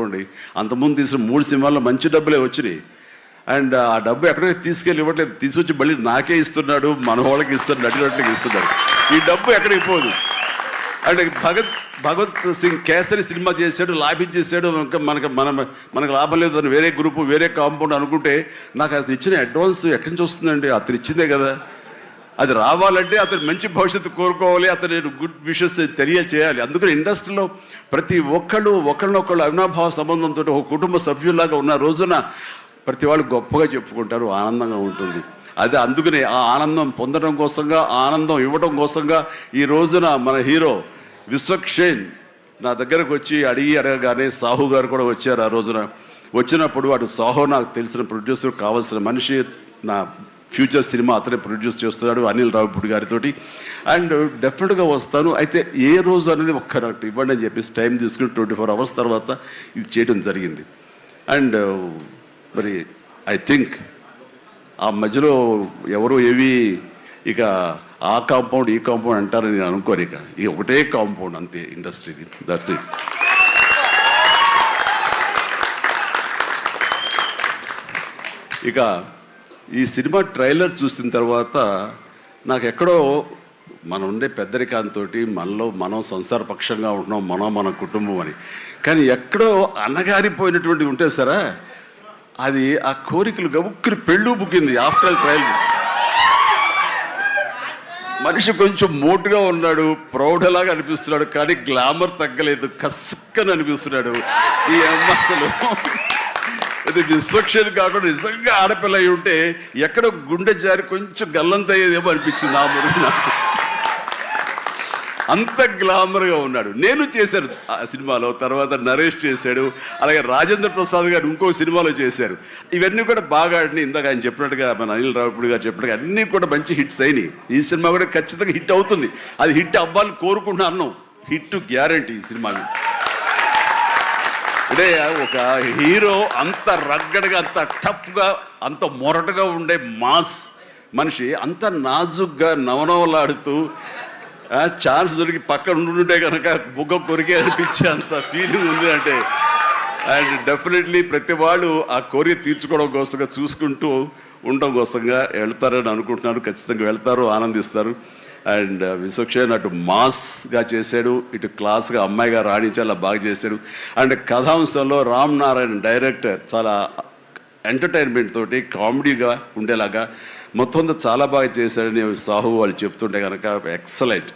అనుకోండి, అంతకుముందు తీసిన 3 సినిమాల్లో మంచి డబ్బులే వచ్చినాయి. అండ్ ఆ డబ్బు ఎక్కడికి తీసుకెళ్ళి ఇవ్వట్లేదు, తీసుకొచ్చి మళ్ళీ నాకే ఇస్తున్నాడు, మన వాళ్ళకి ఇస్తున్నాడు, నటినట్లకి ఇస్తున్నాడు. ఈ డబ్బు ఎక్కడికి పోదు. అంటే భగత్ సింగ్ కేసరి సినిమా చేశాడు, లాభించేసాడు, ఇంకా మనకు లాభం లేదు అని వేరే గ్రూపు వేరే కాంపౌండ్ అనుకుంటే, నాకు అతను ఇచ్చిన అడ్వాన్స్ ఎక్కడి నుంచి వస్తుందండి? అతను ఇచ్చిందే కదా. అది రావాలంటే అతను మంచి భవిష్యత్తు కోరుకోవాలి, అతను గుడ్ విషెస్ తెలియచేయాలి. అందుకని ఇండస్ట్రీలో ప్రతి ఒక్కళ్ళు ఒకళ్ళనొకళ్ళు అవినాభావ సంబంధంతో ఒక కుటుంబ సభ్యుల్లాగా ఉన్న రోజున ప్రతి వాళ్ళు గొప్పగా చెప్పుకుంటారు, ఆనందంగా ఉంటుంది. అదే అందుకనే ఆ ఆనందం పొందడం కోసంగా, ఆనందం ఇవ్వడం కోసంగా ఈ రోజున మన హీరో విశ్వక్షేణ్ నా దగ్గరకు వచ్చి అడగగానే సాహు గారు కూడా వచ్చారు. ఆ రోజున వచ్చినప్పుడు అటు సాహు నాకు తెలిసిన ప్రొడ్యూసర్, కావాల్సిన మనిషి, నా ఫ్యూచర్ సినిమా అతనే ప్రొడ్యూస్ చేస్తున్నాడు అనిల్ రావిపూడి గారితో. అండ్ డెఫినెట్గా వస్తాను, అయితే ఏ రోజు అనేది ఒక్క నాకు ఇవ్వండి అని చెప్పేసి టైం తీసుకుని 24 అవర్స్ తర్వాత ఇది చేయడం జరిగింది. అండ్ మరి ఐ థింక్ ఆ మధ్యలో ఎవరు ఏవి ఇక ఆ కాంపౌండ్ ఈ కాంపౌండ్ అంటారని నేను అనుకోను. ఇక ఒకటే కాంపౌండ్ అంతే ఇండస్ట్రీది, దట్స్ ఇట్. ఇక ఈ సినిమా ట్రైలర్ చూసిన తర్వాత నాకు ఎక్కడో మనం ఉండే పెద్దరికాంతో మనం సంసారపక్షంగా ఉంటున్నాం, మన కుటుంబం అని, కానీ ఎక్కడో అన్నగారిపోయినటువంటి ఉంటే సరే అది ఆ కోరికలు గబుక్కుని పెళ్ళు బుక్కింది. ఆఫ్టర్ ట్రయల్ మనిషి కొంచెం మోటుగా ఉన్నాడు, ప్రౌఢలాగా అనిపిస్తున్నాడు, కానీ గ్లామర్ తగ్గలేదు, కసుక్కని అనిపిస్తున్నాడు. ఈ అమ్మ అసలు అది విశ్వక్షేణ్ కాకుండా నిజంగా ఆడపిల్ల అయి ఉంటే ఎక్కడో గుండె జారి కొంచెం గల్లంతయ్యేదేమో అనిపించింది ఆ మురుగు నాకు. అంత గ్లామర్గా ఉన్నాడు. నేను చేశాను ఆ సినిమాలో, తర్వాత నరేష్ చేశాడు, అలాగే రాజేంద్ర ప్రసాద్ గారు ఇంకో సినిమాలో చేశారు. ఇవన్నీ కూడా బాగా ఆడినాయి. ఇందాక ఆయన చెప్పినట్టుగా, మన అనిల్ రావిపూడి గారు చెప్పినట్టుగా అన్నీ కూడా మంచి హిట్స్ అయినాయి. ఈ సినిమా కూడా ఖచ్చితంగా హిట్ అవుతుంది. అది హిట్ అవ్వాలని కోరుకుంటున్నాను. హిట్ గ్యారంటీ ఈ సినిమాని. అంటే ఒక హీరో అంత రగ్గడగా, అంత టఫ్గా, అంత మొరటుగా ఉండే మాస్ మనిషి అంత నాజుగ్గా నవనవలాడుతూ ఛాన్స్ దొరికి పక్కన ఉండుంటే కనుక బుగ్గ కొరికే అనిపించే అంత ఫీలింగ్ ఉంది. అంటే అండ్ డెఫినెట్లీ ప్రతి వాళ్ళు ఆ కోరిక తీర్చుకోవడం కోసంగా, చూసుకుంటూ ఉండడం కోసంగా వెళ్తారని అనుకుంటున్నారు. ఖచ్చితంగా వెళ్తారు, ఆనందిస్తారు. అండ్ విశ్వక్షేణ్ అటు మాస్గా చేశాడు, ఇటు క్లాస్గా అమ్మాయిగా రాణించేలా బాగా చేశాడు. అండ్ కథాంశంలో రామ్ నారాయణ డైరెక్టర్ చాలా ఎంటర్టైన్మెంట్ తోటి కామెడీగా ఉండేలాగా మొత్తం చాలా బాగా చేశాడని సాహు వాళ్ళు చెప్తుంటే కనుక ఎక్సలెంట్.